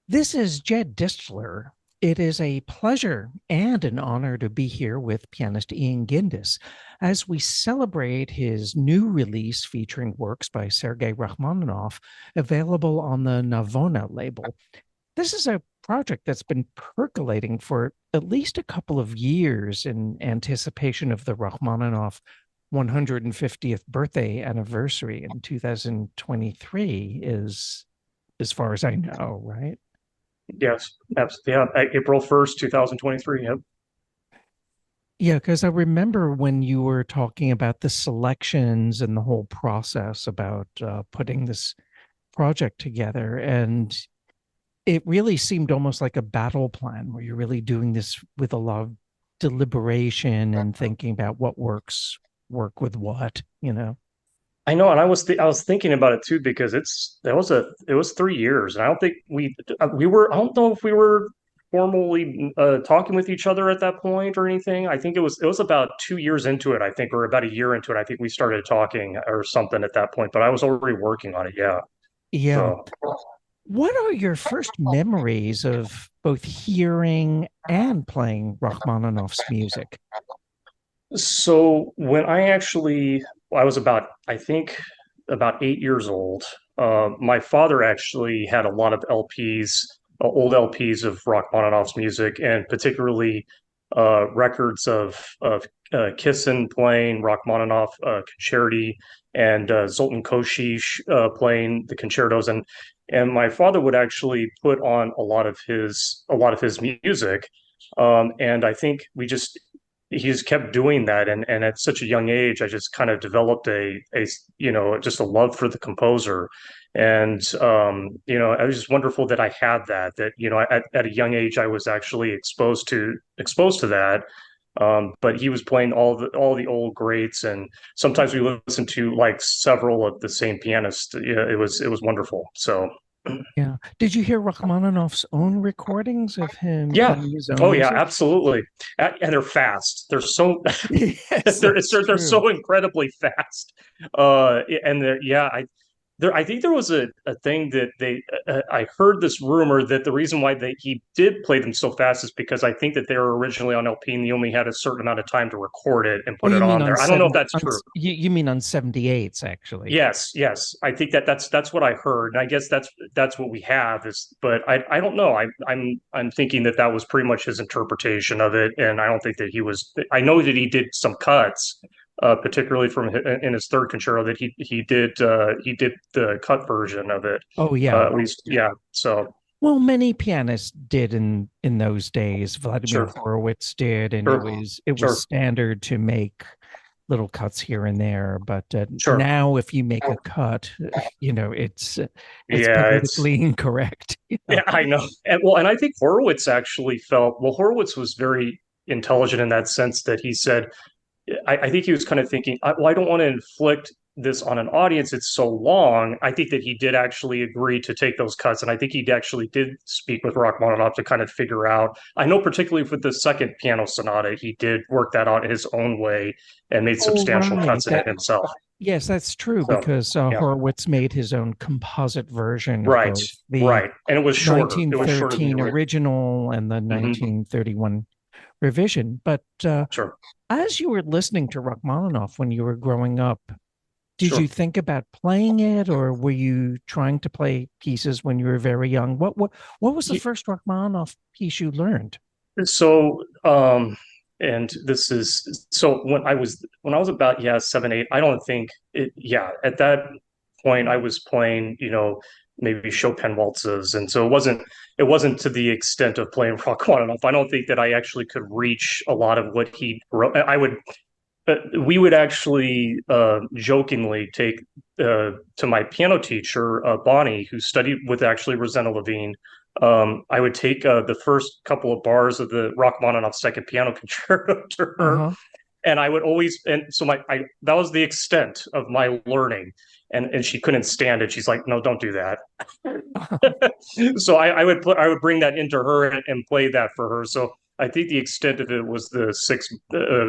This is Jed Distler. It is a pleasure and an honor to be here with pianist Ian Gindes as we celebrate his new release featuring works by Sergei Rachmaninoff, available on the Navona label. This is a project that's been percolating for at least a couple of years in anticipation of the Rachmaninoff 150th birthday anniversary in 2023 is as far as I know, right? Yes, absolutely. Yeah, April 1st, 2023. Yep. Yeah, because I remember when you were talking about the selections and the whole process about putting this project together, and it really seemed almost like a battle plan where you're really doing this with a lot of deliberation and thinking about what work with what, you know? I know, and I was thinking about it too because it was 3 years, and I don't think we were I don't know if we were formally talking with each other at that point or anything. I think it was about 2 years into it. I think, or about a year into it. I think we started talking or something at that point. But I was already working on it. Yeah. Yeah. So What are your first memories of both hearing and playing Rachmaninoff's music? so when I was about, I think, about 8 years old. My father actually had a lot of LPs, old LPs of Rachmaninoff's music, and particularly records of Kissin playing Rachmaninoff concerti and Zoltan Koshish playing the concertos, and my father would actually put on a lot of his music, and I think he's kept doing that, and at such a young age I just kind of developed a just a love for the composer. And it was just wonderful that I had that at a young age I was actually exposed to that. But he was playing all the old greats, and sometimes we listened to like several of the same pianists. Yeah, it was wonderful. So Yeah. Did you hear Rachmaninoff's own recordings of him yeah. playing his own Oh yeah, music? absolutely. And they're fast. They're so Yes, that's they're true. so incredibly fast. And I think there was a thing that I heard this rumor that the reason why he did play them so fast is because I think that they were originally on LP and he only had a certain amount of time to record it and Oh, put it you mean on on there. I don't know if seven that's on true. you mean on 78s actually. Yes, yes. I think that's what I heard. And I guess that's what we have is, but I don't know. I'm thinking that that was pretty much his interpretation of it, and I don't think that he was. I know that he did some cuts, particularly in his third concerto that he did the cut version of it. Oh yeah. At least, yeah. So Well, many pianists did in those days. Vladimir sure, Horowitz did, and sure, it was sure, standard to make little cuts here and there. But sure. now, if you make a cut, it's Yeah, it's politically incorrect. You yeah, know? I know. And I think Horowitz actually felt well. Horowitz was very intelligent in that sense that he said I think he was kind of thinking, well, I don't want to inflict this on an audience. It's so long. I think that he did actually agree to take those cuts. And I think he actually did speak with Rachmaninoff to kind of figure out. I know, particularly with the second piano sonata, he did work that out his own way and made Oh, substantial right. cuts in it himself. Yes, that's true So, because yeah. Horowitz made his own composite version of Right. both the Right. And it was shorter. It was shorter than the 1913 original. original and the Hmm. 1931 revision. But Sure. as you were listening to Rachmaninoff when you were growing up, did you Sure. think about playing it, or were you trying to play pieces when you were very young? What was the first Rachmaninoff piece you learned? So, and this is so when I was about, yeah, 7, 8, I don't think it, yeah, at that point I was playing, maybe Chopin waltzes. And so it wasn't to the extent of playing Rachmaninoff. I don't think that I actually could reach a lot of what he wrote. We would actually jokingly take to my piano teacher, Bonnie, who studied with actually Rosanna Levine. I would take the first couple of bars of the Rachmaninoff Second Piano Concerto to her, Uh-huh. and I would always, and so that was the extent of my learning, and she couldn't stand it. She's like, "No, don't do that." So I would bring that into her and play that for her. So I think the extent of it was the six,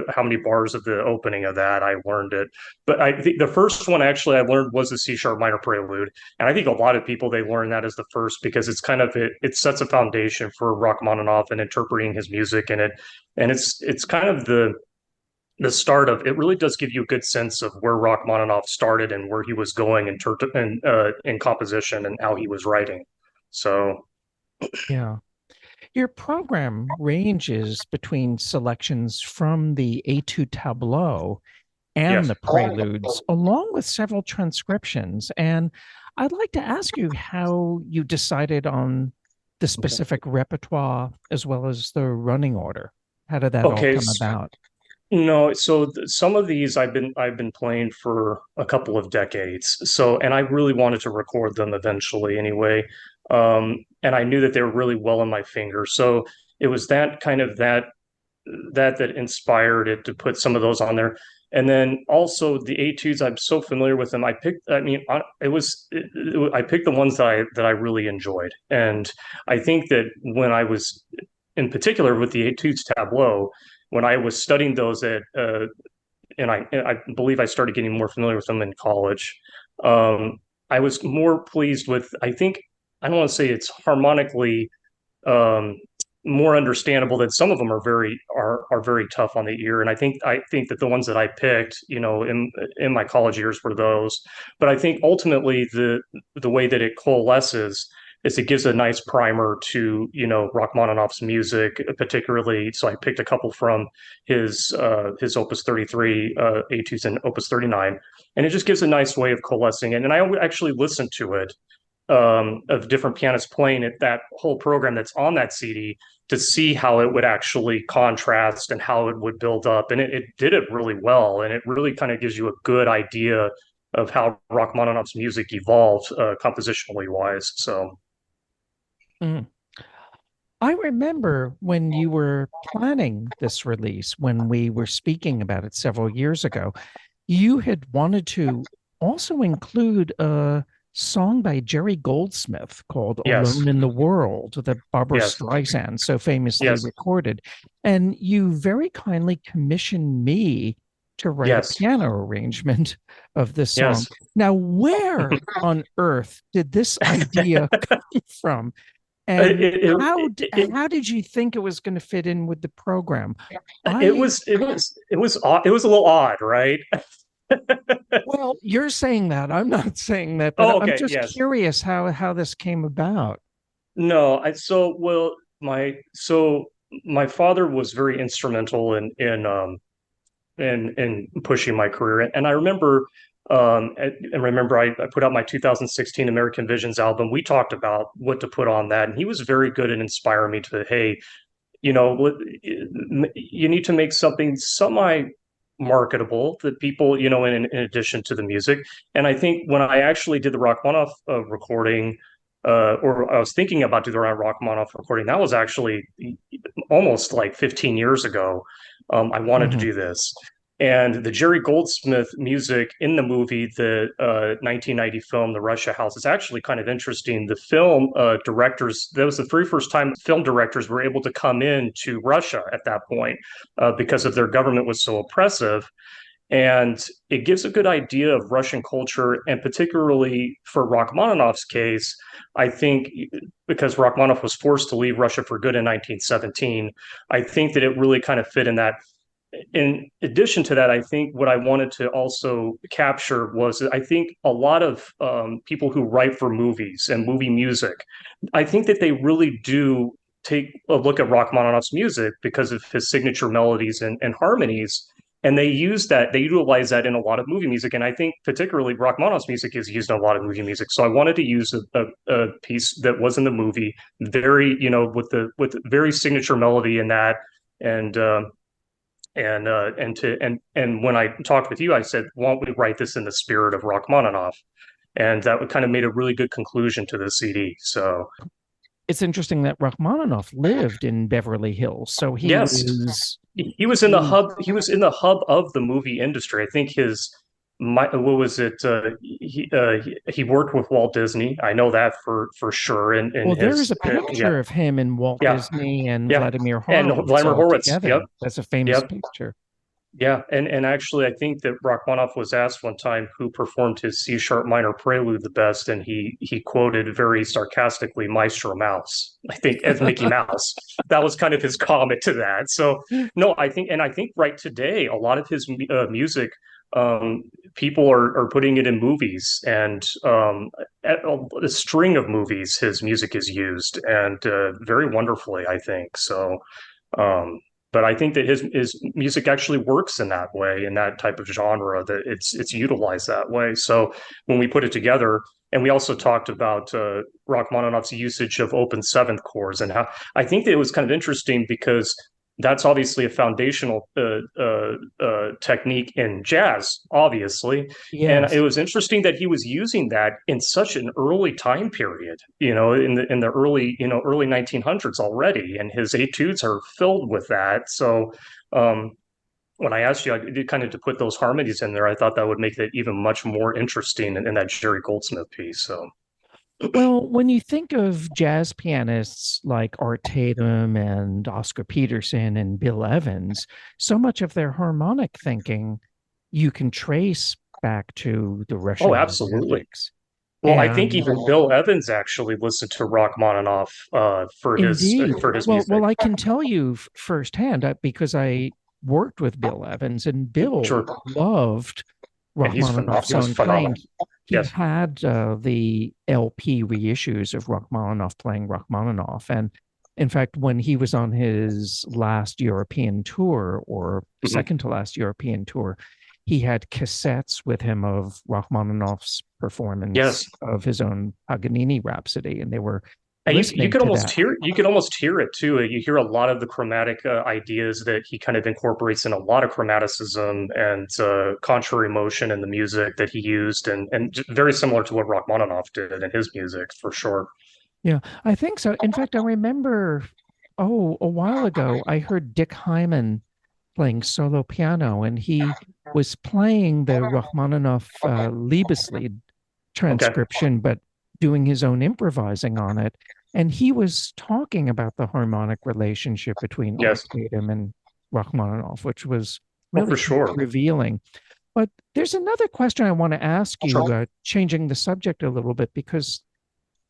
how many bars of the opening of that I learned it. But I think the first one actually I learned was the C sharp minor prelude, and I think a lot of people they learn that as the first because it's kind of it sets a foundation for Rachmaninoff and interpreting his music, and it's kind of the start of it really does give you a good sense of where Rachmaninoff started and where he was going in composition and how he was writing. So Yeah. Your program ranges between selections from the Etude tableau and yes. the preludes, along with several transcriptions. And I'd like to ask you how you decided on the specific repertoire as well as the running order. How did that all Okay. come about? No, so some of these I've been playing for a couple of decades. So, and I really wanted to record them eventually anyway. And I knew that they were really well in my fingers. So it was that kind of that inspired it to put some of those on there. And then also the etudes, I'm so familiar with them. I mean, I picked the ones that I really enjoyed. And I think that when I was in particular with the etudes tableau, when I was studying those and I believe I started getting more familiar with them in college. Um, I was more pleased with, I think, I don't want to say it's harmonically um, more understandable that some of them are very tough on the ear, and I think that the ones that I picked, in my college years were those. But I think ultimately the way that it coalesces is it gives a nice primer to Rachmaninoff's music, particularly. So I picked a couple from his Opus 33 etudes and Opus 39, and it just gives a nice way of coalescing it. And I would actually listen to it of different pianists playing it, that whole program that's on that CD, to see how it would actually contrast and how it would build up. And it did it really well. And it really kind of gives you a good idea of how Rachmaninoff's music evolved compositionally wise. So, Mm. I remember when you were planning this release, when we were speaking about it several years ago, you had wanted to also include a song by Jerry Goldsmith called yes, Alone in the World that Barbara yes, Streisand so famously yes, recorded. And you very kindly commissioned me to write a yes, piano arrangement of this song. yes. Now, where on earth did this idea come from? It, And it, it, how did you think it was going to fit in with the program? it I was it was it was it was a little odd, right? Well, you're saying that. I'm not saying that, but Oh, I'm okay, just yes. curious how this came about. No, I so well my father was very instrumental in pushing my career. And I remember I put out my 2016 American Visions album. We talked about what to put on that, and he was very good at inspiring me to, hey, you need to make something semi marketable that people, in addition to the music. And I think when I actually did the Rachmaninoff recording, or I was thinking about doing the Rachmaninoff recording, that was actually almost like 15 years ago. I wanted to Mhm. do this. And the Jerry Goldsmith music in the movie, the 1990 film, The Russia House, is actually kind of interesting. The film directors, that was the very first time film directors were able to come in to Russia at that point because of their government was so oppressive. And it gives a good idea of Russian culture, and particularly for Rachmaninoff's case, I think because Rachmaninoff was forced to leave Russia for good in 1917, I think that it really kind of fit in that. In addition to that, I think what I wanted to also capture was I think a lot of people who write for movies and movie music, I think that they really do take a look at Rachmaninoff's music because of his signature melodies and harmonies. And they utilize that in a lot of movie music. And I think particularly Rachmaninoff's music is used in a lot of movie music. So I wanted to use a piece that was in the movie, very, with very signature melody in that. And and when I talked with you, I said, "Why don't we write this in the spirit of Rachmaninoff?" And that kind of made a really good conclusion to the CD. So It's interesting that Rachmaninoff lived in Beverly Hills, so yes, he was in the he hub. He was in the hub of the movie industry. I think his what was it? He worked with Walt Disney. I know that for sure. In Well, there is his a picture of him and Walt yeah, Disney and yeah, Vladimir and Horowitz Vladimir all Horowitz. Yep, together. That's a famous yep. picture. Yeah, and actually, I think that Rachmaninoff was asked one time who performed his C sharp minor prelude the best, and he quoted very sarcastically Maestro Mouse. I think as Mickey Mouse. That was kind of his comment to that. So no, I think right today a lot of his music, um, people are putting it in movies, and a string of movies his music is used, and very wonderfully, I think. So. Um, but I think that his music actually works in that way, in that type of genre, that it's utilized that way. So when we put it together, and we also talked about Rachmaninoff's usage of open seventh chords, and how I think that it was kind of interesting because that's obviously a foundational technique in jazz, obviously. And it Yes. was interesting that he was using that in such an early time period, in the early, early 1900s already, and his etudes are filled with that. So when I asked you, I did kind of to put those harmonies in there, I thought that would make it even much more interesting in that Jerry Goldsmith piece. So Well, when you think of jazz pianists like Art Tatum and Oscar Peterson and Bill Evans, so much of their harmonic thinking you can trace back to the oh, Russian absolutely. romantics. Well, I think And even Bill Evans actually listened to Rachmaninoff indeed, for his well, music. I can tell you firsthand because I worked with Bill Evans, and Bill Sure, loved and Rachmaninoff's he was own playing. phenomenal. He Yes. had the LP reissues of Rachmaninoff playing Rachmaninoff. And in fact, when he was on his last European tour, or Mhm. second to last European tour, he had cassettes with him of Rachmaninoff's Yes, performance of his own Paganini Rhapsody, and they were and you listening could to almost that. hear it too. You hear a lot of the chromatic ideas that he kind of incorporates in a lot of chromaticism and contrary motion in the music that he used, and very similar to what Rachmaninoff did in his music for sure. Yeah, I think so. In fact, I remember, a while ago, I heard Dick Hyman playing solo piano, and he was playing the Rachmaninoff Liebeslied Okay. transcription, but doing his own improvising on it. And he was talking about the harmonic relationship between Art Yes. Tatum and Rachmaninoff, which was Oh, for really sure. revealing. But there's another question I want to ask you, Sure. changing the subject a little bit,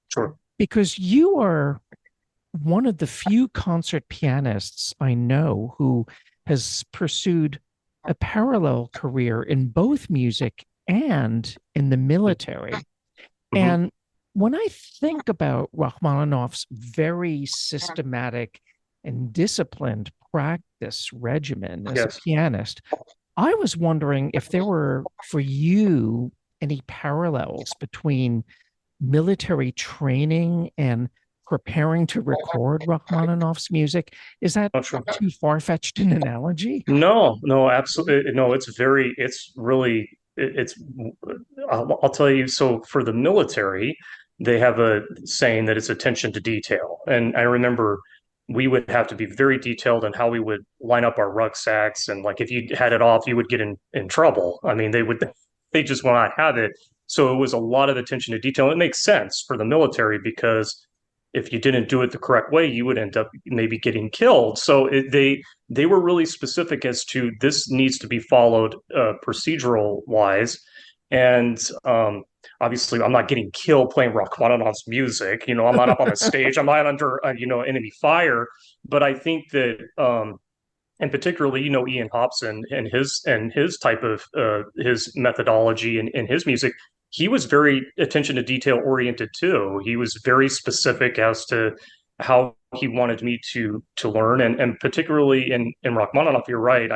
Sure. because you are one of the few concert pianists I know who has pursued a parallel career in both music and in the military. Mm-hmm. And when I think about Rachmaninoff's very systematic and disciplined practice regimen as a Yes. pianist, I was wondering if there were for you any parallels between military training and preparing to record Rachmaninoff's music. Is that Oh, sure. too far-fetched an analogy? No, no, absolutely. No, it's really, it's, I'll tell you. So for the military, they have a saying that it's attention to detail. And I remember we would have to be very detailed on how we would line up our rucksacks. And like if you had it off, you would get in trouble. I mean, they just will not have it. So it was a lot of attention to detail. It makes sense for the military because if you didn't do it the correct way, you would end up maybe getting killed. So they were really specific as to this needs to be followed procedural wise. And obviously, I'm not getting killed playing Rachmaninoff's music. I'm not up on the stage. I'm not under enemy fire. But I think that and particularly Ian Hobson and his type of his methodology and his music, he was very attention to detail oriented too. He was very specific as to how he wanted me to learn, and particularly in Rachmaninoff, you're right.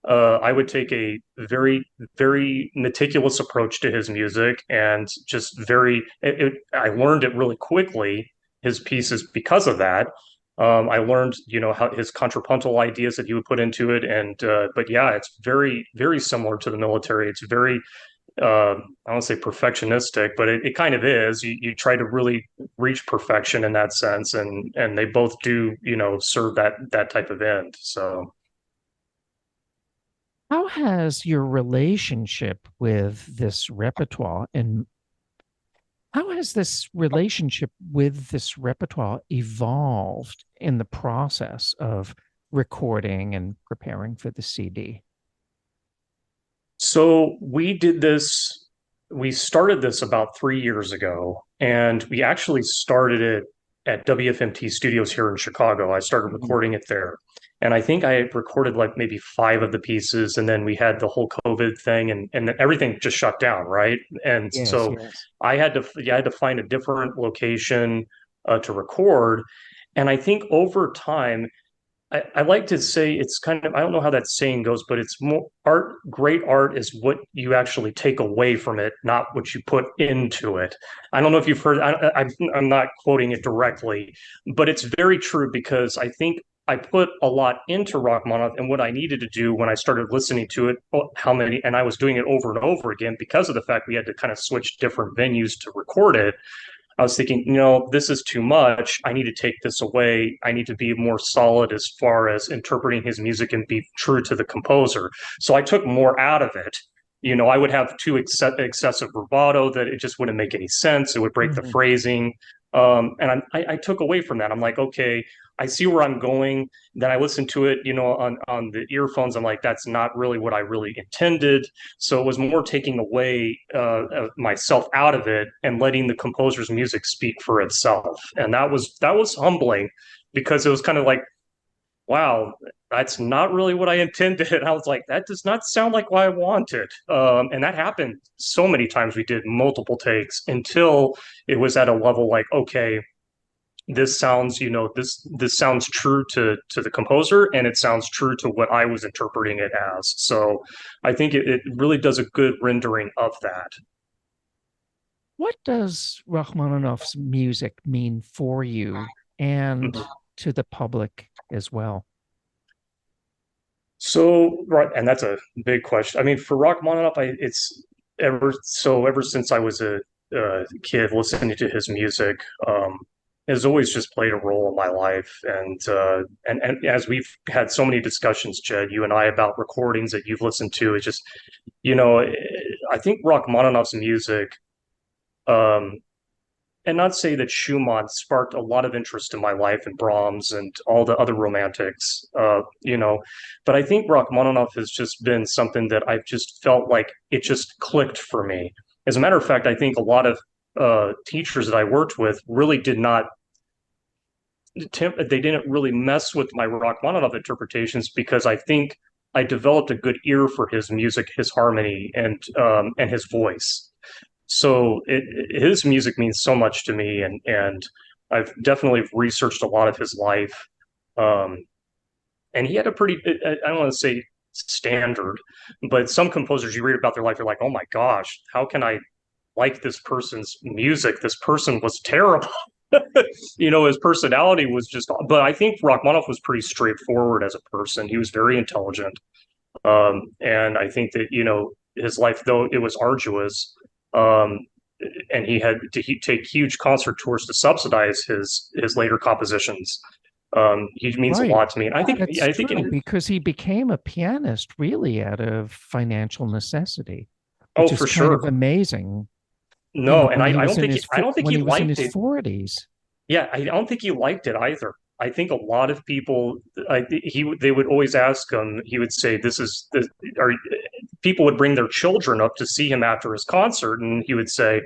I would take a very meticulous approach to his music, and just I learned it really quickly, his pieces, because of that. I learned, how his contrapuntal ideas that he would put into it, and but yeah, it's very similar to the military. It's very, I don't say perfectionistic, but it kind of is. You try to really reach perfection in that sense, and they both do, serve that type of end. So How has your relationship with this repertoire and how has this relationship with this repertoire evolved in the process of recording and preparing for the CD? So we started this about 3 years ago, and we actually started it at WFMT Studios here in Chicago. I started Mhm. recording it there. And I think I had recorded like maybe five of the pieces, and then we had the whole COVID thing and then everything just shut down, right? And Yes, so yes. I had to find a different location to record. And I think over time, I like to say it's kind of, I don't know how that saying goes, but it's more art. Great art is what you actually take away from it, not what you put into it. I don't know if you've heard, I'm not quoting it directly, but it's very true because I think I put a lot into Rachmaninoff and what I needed to do when I started listening to it, and I was doing it over and over again because of the fact we had to kind of switch different venues to record it. I was thinking, this is too much. I need to take this away. I need to be more solid as far as interpreting his music and be true to the composer. So I took more out of it. I would have too excessive bravado that it just wouldn't make any sense. It would break the Mhm. phrasing. And I took away from that. I'm like, okay, I see where I'm going. Then I listened to it, on the earphones. I'm like, that's not really what I really intended. So it was more taking away myself out of it and letting the composer's music speak for itself. And that was humbling because it was kind of like, wow, that's not really what I intended. And I was like, that does not sound like what I wanted. And that happened so many times. We did multiple takes until it was at a level like, okay, this sounds true to the composer and it sounds true to what I was interpreting it as. So I think it really does a good rendering of that. What does Rachmaninoff's music mean for you and Mhm. to the public as well? So right, and that's a big question. I mean, for Rachmaninoff, it's ever since I was a kid listening to his music, has always just played a role in my life. And as we've had so many discussions, Jed, you and I, about recordings that you've listened to, it's just you know, I think Rachmaninoff's music, um, and not say that Schumann sparked a lot of interest in my life and Brahms and all the other romantics, but I think Rachmaninoff has just been something that I've just felt like it just clicked for me. As a matter of fact, I think a lot of teachers that I worked with really did not they didn't really mess with my Rachmaninoff interpretations because I think I developed a good ear for his music, his harmony, and his voice. So his music means so much to me, and I've definitely researched a lot of his life. Um, and he had a pretty I don't want to say standard, but some composers you read about their life, you're like, oh my gosh, how can I like this person's music? This person was terrible. His personality was just, but I think Rachmaninoff was pretty straightforward as a person. He was very intelligent. And I think that, his life, though it was arduous, um, and he had to take huge concert tours to subsidize his later compositions. He means a Right. lot to me. And That's I think true because he became a pianist really out of financial necessity, oh, which is for kind of sure. amazing, No, and when he I was don't in think his I don't think when he he was in liked his it. 40s. Yeah, I don't think he liked it either. I think a lot of people, they would always ask him. He would say, "This is this." Or people would bring their children up to see him after his concert, and he would say,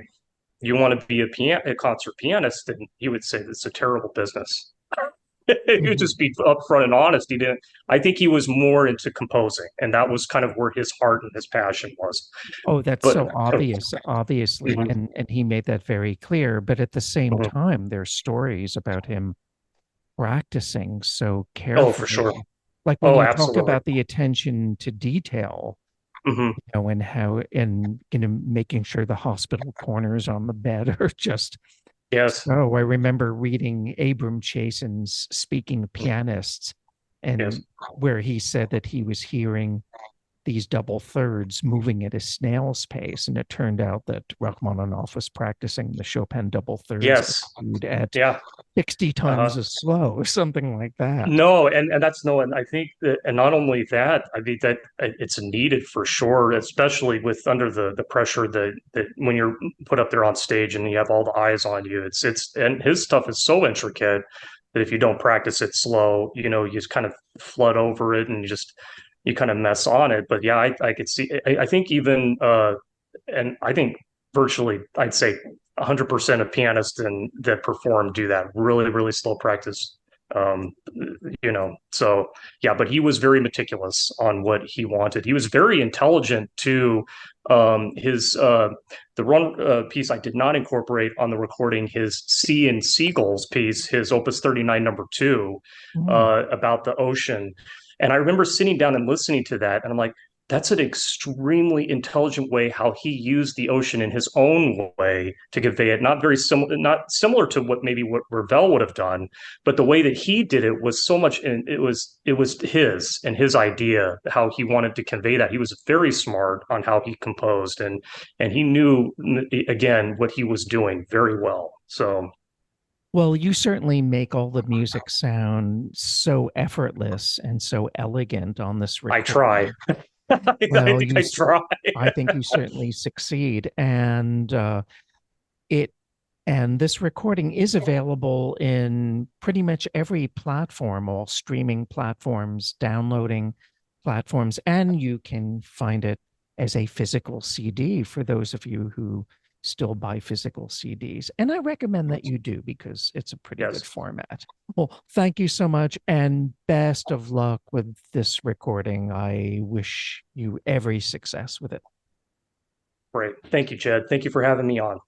"You want to be a concert pianist?" And he would say, "It's a terrible business." He would Mhm. just be upfront and honest. He didn't. I think he was more into composing, and that was kind of where his heart and his passion was. Oh, that's But so obvious, obviously, mhm, and he made that very clear. But at the same mhm. time, there's stories about him practicing so Oh, for sure. carefully. Like when Oh, you talk absolutely. about the attention to detail, Hmm. and how and making sure the hospital corners on the bed are just Yes. so. I remember reading Abram Chasen's Speaking of Pianists, Yes. and where he said that he was hearing these double thirds moving at a snail's pace. And it turned out that Rachmaninoff was practicing the Chopin double thirds Yes. etude at Yeah. 60 times Uh-huh. as slow, something like that. No, and that's no, and I think that, and not only that, I mean that it's needed for sure, especially with under the pressure that when you're put up there on stage and you have all the eyes on you, it's and his stuff is so intricate that if you don't practice it slow, you just kind of flood over it and you kind of mess on it. But yeah, I could see. I think even and I think virtually, I'd say 100% of pianists and that perform do that really, really slow practice. Um, so yeah, but he was very meticulous on what he wanted. He was very intelligent too. His the run piece I did not incorporate on the recording, his Sea and Seagulls piece, his Opus 39 number two, Mm. about the ocean. And I remember sitting down and listening to that, and I'm like, that's an extremely intelligent way how he used the ocean in his own way to convey it. Not very similar, not similar to what Ravel would have done, but the way that he did it was so much. And it was his and his idea how he wanted to convey that. He was very smart on how he composed, and he knew again what he was doing very well. So Well, you certainly make all the music sound so effortless and so elegant on this I try. recording. I Well, think I try. I think you certainly succeed, it, and this recording is available in pretty much every platform, all streaming platforms, downloading platforms, and you can find it as a physical CD for those of you who still buy physical CDs. And I recommend that you do because it's a pretty good Yes. format. Well, thank you so much and best of luck with this recording. I wish you every success with it. Great. Thank you, Jed. Thank you for having me on.